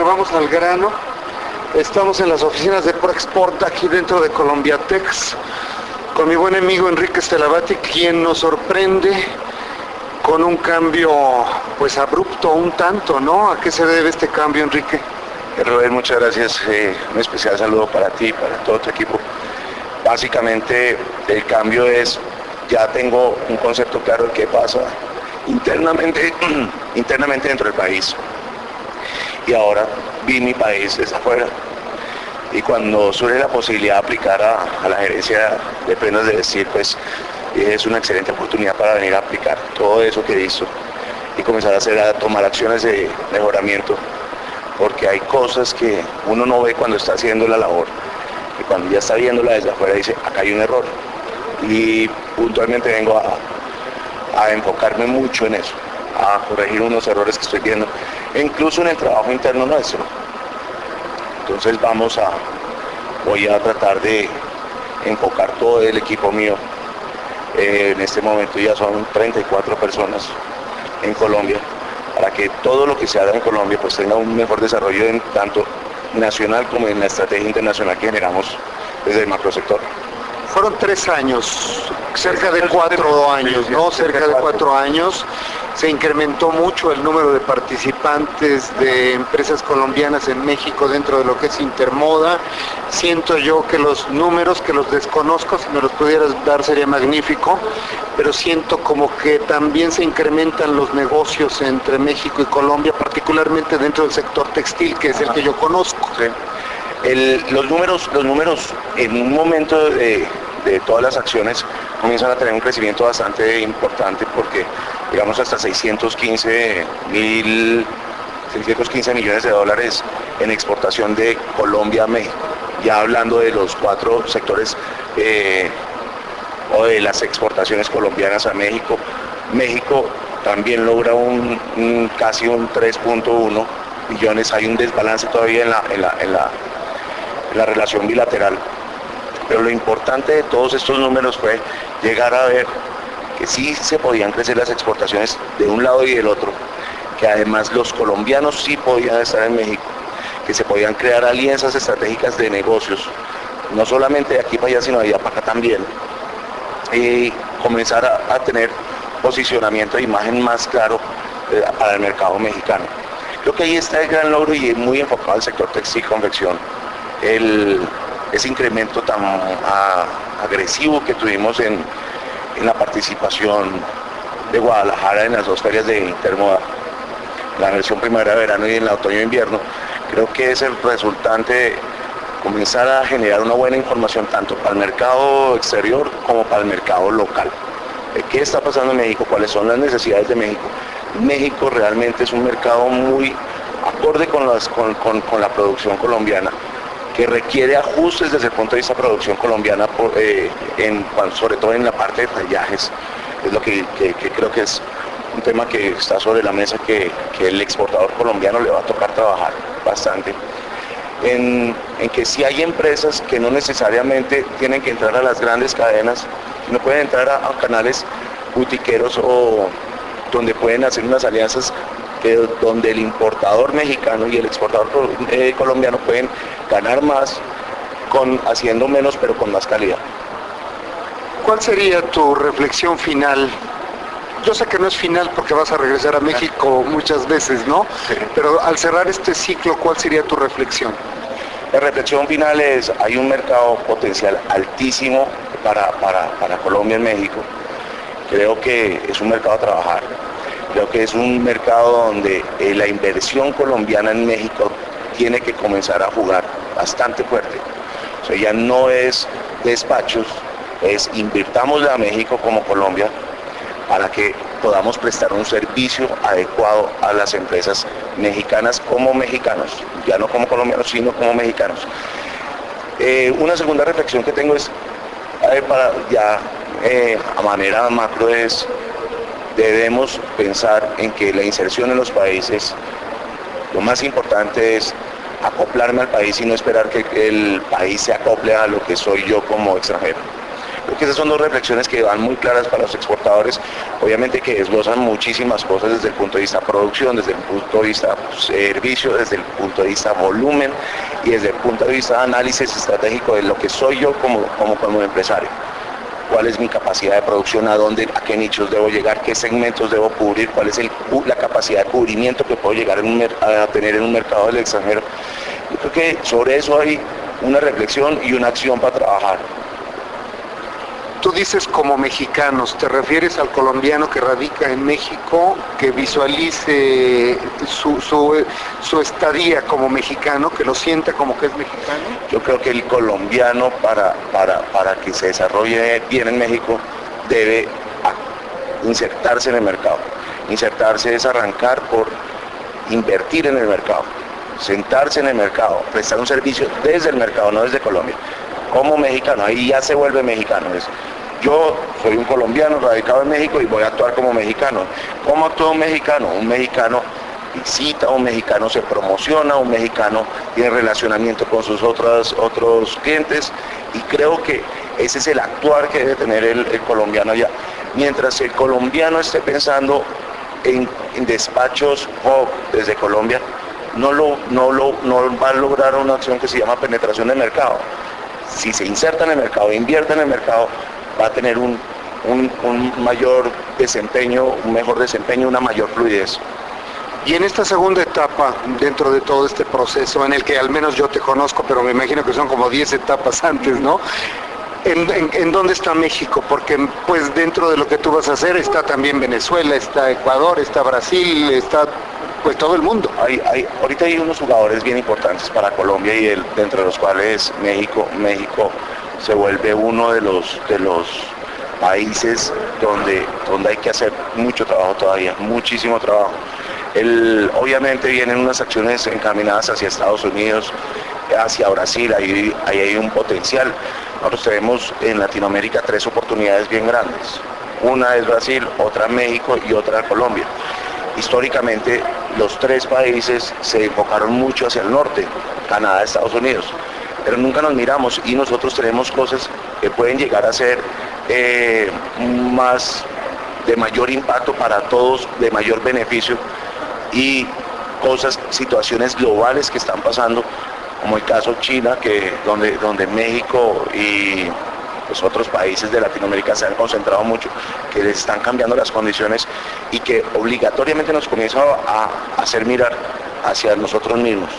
vamos al grano. Estamos en las oficinas de ProExport aquí dentro de Colombiatex con mi buen amigo Enrique Stelabati, quien nos sorprende con un cambio pues abrupto un tanto, ¿no? ¿A qué se debe este cambio, Enrique? Robert, muchas gracias. Un especial saludo para ti, para todo tu equipo. Básicamente el cambio es, ya tengo un concepto claro de qué pasa internamente dentro del país. Y ahora vi mi país desde afuera. Y cuando surge la posibilidad de aplicar a la gerencia de prendas de vestir, pues es una excelente oportunidad para venir a aplicar todo eso que he visto y comenzar a tomar acciones de mejoramiento, porque hay cosas que uno no ve cuando está haciendo la labor, y cuando ya está viéndola desde afuera dice, acá hay un error. Y puntualmente vengo a enfocarme mucho en eso, a corregir unos errores que estoy viendo, e incluso en el trabajo interno nuestro. Entonces voy a tratar de enfocar todo el equipo mío. En este momento ya son 34 personas en Colombia, para que todo lo que se haga en Colombia pues tenga un mejor desarrollo en tanto nacional como en la estrategia internacional que generamos desde el macrosector. Fueron 3 años, cerca de 4 años, ¿no? Cerca de 4 años. Se incrementó mucho el número de participantes de empresas colombianas en México dentro de lo que es Intermoda. Siento yo que los números, que los desconozco, si me los pudieras dar sería magnífico, pero siento como que también se incrementan los negocios entre México y Colombia, particularmente dentro del sector textil, que es el que yo conozco. Sí. Los números en un momento de todas las acciones comienzan a tener un crecimiento bastante importante, porque llegamos hasta 615 millones de dólares en exportación de Colombia a México, ya hablando de los 4 sectores o de las exportaciones colombianas a México. México también logra casi un 3.1 billones, hay un desbalance todavía en la relación bilateral, pero lo importante de todos estos números fue llegar a ver que sí se podían crecer las exportaciones de un lado y del otro, que además los colombianos sí podían estar en México, que se podían crear alianzas estratégicas de negocios, no solamente de aquí para allá, sino de allá para acá también, y comenzar a tener posicionamiento de imagen más claro para el mercado mexicano. Creo que ahí está el gran logro y es muy enfocado al sector textil y confección. Ese incremento tan agresivo que tuvimos en la participación de Guadalajara en las 2 ferias de Intermoda, la versión primavera-verano y en la otoño-invierno, creo que es el resultante de comenzar a generar una buena información tanto para el mercado exterior como para el mercado local. ¿Qué está pasando en México? ¿Cuáles son las necesidades de México? México realmente es un mercado muy acorde con la producción colombiana, que requiere ajustes desde el punto de vista de producción colombiana, sobre todo en la parte de tallajes. Es lo que creo que es un tema que está sobre la mesa, que el exportador colombiano le va a tocar trabajar bastante. En que sí hay empresas que no necesariamente tienen que entrar a las grandes cadenas, sino pueden entrar a canales butiqueros o donde pueden hacer unas alianzas donde el importador mexicano y el exportador colombiano pueden ganar más haciendo menos pero con más calidad. ¿Cuál sería tu reflexión final? Yo sé que no es final porque vas a regresar a México muchas veces, ¿no? Sí. Pero al cerrar este ciclo, ¿cuál sería tu reflexión? La reflexión final es, hay un mercado potencial altísimo para Colombia en México. Creo que es un mercado a trabajar. Creo que es un mercado donde la inversión colombiana en México tiene que comenzar a jugar bastante fuerte. O sea, ya no es despachos, es invirtámosle a México como Colombia para que podamos prestar un servicio adecuado a las empresas mexicanas como mexicanos, ya no como colombianos, sino como mexicanos. Una segunda reflexión que tengo es, a manera macro, debemos pensar en que la inserción en los países, lo más importante es acoplarme al país y no esperar que el país se acople a lo que soy yo como extranjero. Creo que esas son dos reflexiones que van muy claras para los exportadores, obviamente que desglosan muchísimas cosas desde el punto de vista producción, desde el punto de vista servicio, desde el punto de vista volumen y desde el punto de vista de análisis estratégico de lo que soy yo como empresario. Cuál es mi capacidad de producción, a qué nichos debo llegar, qué segmentos debo cubrir, cuál es la capacidad de cubrimiento que puedo llegar a tener en un mercado del extranjero. Yo creo que sobre eso hay una reflexión y una acción para trabajar. Tú dices como mexicanos, ¿te refieres al colombiano que radica en México, que visualice su estadía como mexicano, que lo sienta como que es mexicano? Yo creo que el colombiano para que se desarrolle bien en México debe insertarse en el mercado. Insertarse es arrancar por invertir en el mercado, sentarse en el mercado, prestar un servicio desde el mercado, no desde Colombia. Como mexicano, ahí ya se vuelve mexicano. Yo soy un colombiano radicado en México y voy a actuar como mexicano. ¿Cómo actúa un mexicano? Un mexicano visita, un mexicano se promociona, un mexicano tiene relacionamiento con sus otros clientes, y creo que ese es el actuar que debe tener el colombiano allá. Mientras el colombiano esté pensando en despachos desde Colombia, no va a lograr una acción que se llama penetración del mercado. Si se inserta en el mercado, invierte en el mercado, va a tener un mayor desempeño, un mejor desempeño, una mayor fluidez. Y en esta segunda etapa, dentro de todo este proceso, en el que al menos yo te conozco, pero me imagino que son como 10 etapas antes, ¿no? ¿En dónde está México? Porque pues dentro de lo que tú vas a hacer está también Venezuela, está Ecuador, está Brasil, está pues todo el mundo. Ahorita hay unos jugadores bien importantes para Colombia, y dentro de los cuales México se vuelve uno de los países donde hay que hacer mucho trabajo todavía, muchísimo trabajo. Obviamente vienen unas acciones encaminadas hacia Estados Unidos, hacia Brasil, ahí hay un potencial. Nosotros tenemos en Latinoamérica 3 oportunidades bien grandes. Una es Brasil, otra México y otra Colombia. Históricamente los 3 países se enfocaron mucho hacia el norte, Canadá, Estados Unidos, pero nunca nos miramos, y nosotros tenemos cosas que pueden llegar a ser de mayor impacto para todos, de mayor beneficio, y situaciones globales que están pasando, como el caso China, donde México y pues otros países de Latinoamérica se han concentrado mucho, que les están cambiando las condiciones y que obligatoriamente nos comienza a hacer mirar hacia nosotros mismos.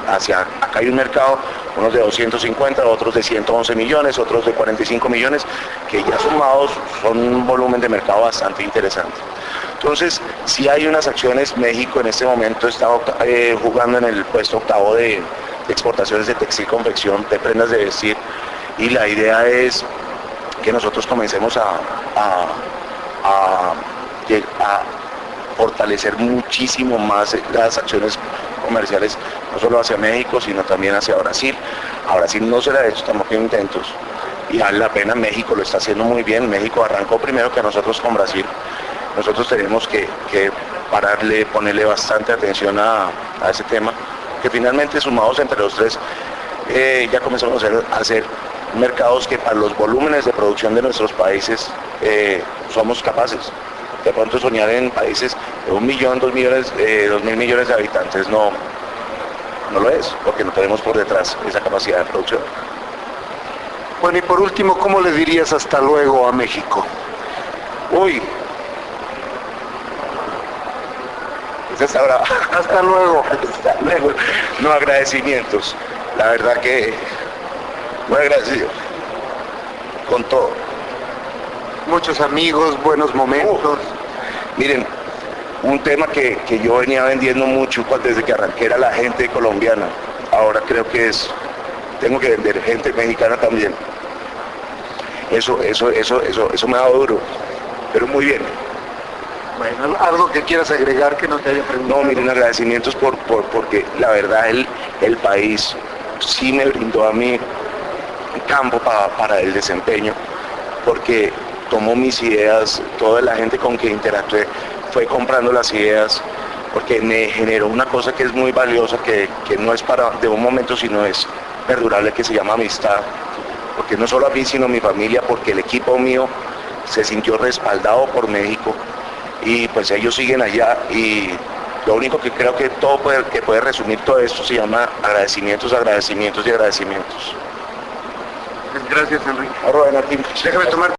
Acá hay un mercado, unos de 250, otros de 111 millones, otros de 45 millones, que ya sumados son un volumen de mercado bastante interesante. Entonces, si hay unas acciones. México en este momento está jugando en el puesto 8º de exportaciones de textil, confección, de prendas de vestir, y la idea es que nosotros comencemos a fortalecer muchísimo más las acciones comerciales, no solo hacia México, sino también hacia Brasil. A Brasil no se le ha hecho tampoco intentos, y vale la pena. México lo está haciendo muy bien. México arrancó primero que nosotros con Brasil. Nosotros tenemos que ponerle bastante atención a ese tema, que finalmente sumados entre los 3 ya comenzamos a hacer mercados que para los volúmenes de producción de nuestros países somos capaces. De pronto soñar en países de 1 millón, 2 millones, 2.000 millones de habitantes no lo es, porque no tenemos por detrás esa capacidad de producción. Bueno, y por último, ¿cómo le dirías hasta luego a México? Uy, hasta ahora. Hasta luego. Hasta luego. No, agradecimientos. La verdad que muy agradecido con todo. Muchos amigos, buenos momentos. Miren, un tema que yo venía vendiendo mucho desde que arranqué era la gente colombiana. Ahora creo que tengo que vender gente mexicana también. Eso me ha dado duro, pero muy bien. Bueno, ¿algo que quieras agregar que no te haya preguntado? No, miren, agradecimientos porque la verdad el país sí me brindó a mí campo para el desempeño, porque tomó mis ideas, toda la gente con que interactué fue comprando las ideas, porque me generó una cosa que es muy valiosa, que no es de un momento, sino es perdurable, que se llama amistad. porque no solo a mí, sino a mi familia, porque el equipo mío se sintió respaldado por México y pues ellos siguen allá y lo único que creo que puede resumir todo esto se llama agradecimientos, agradecimientos y agradecimientos. Gracias, Enrique. Ahora, déjame tomar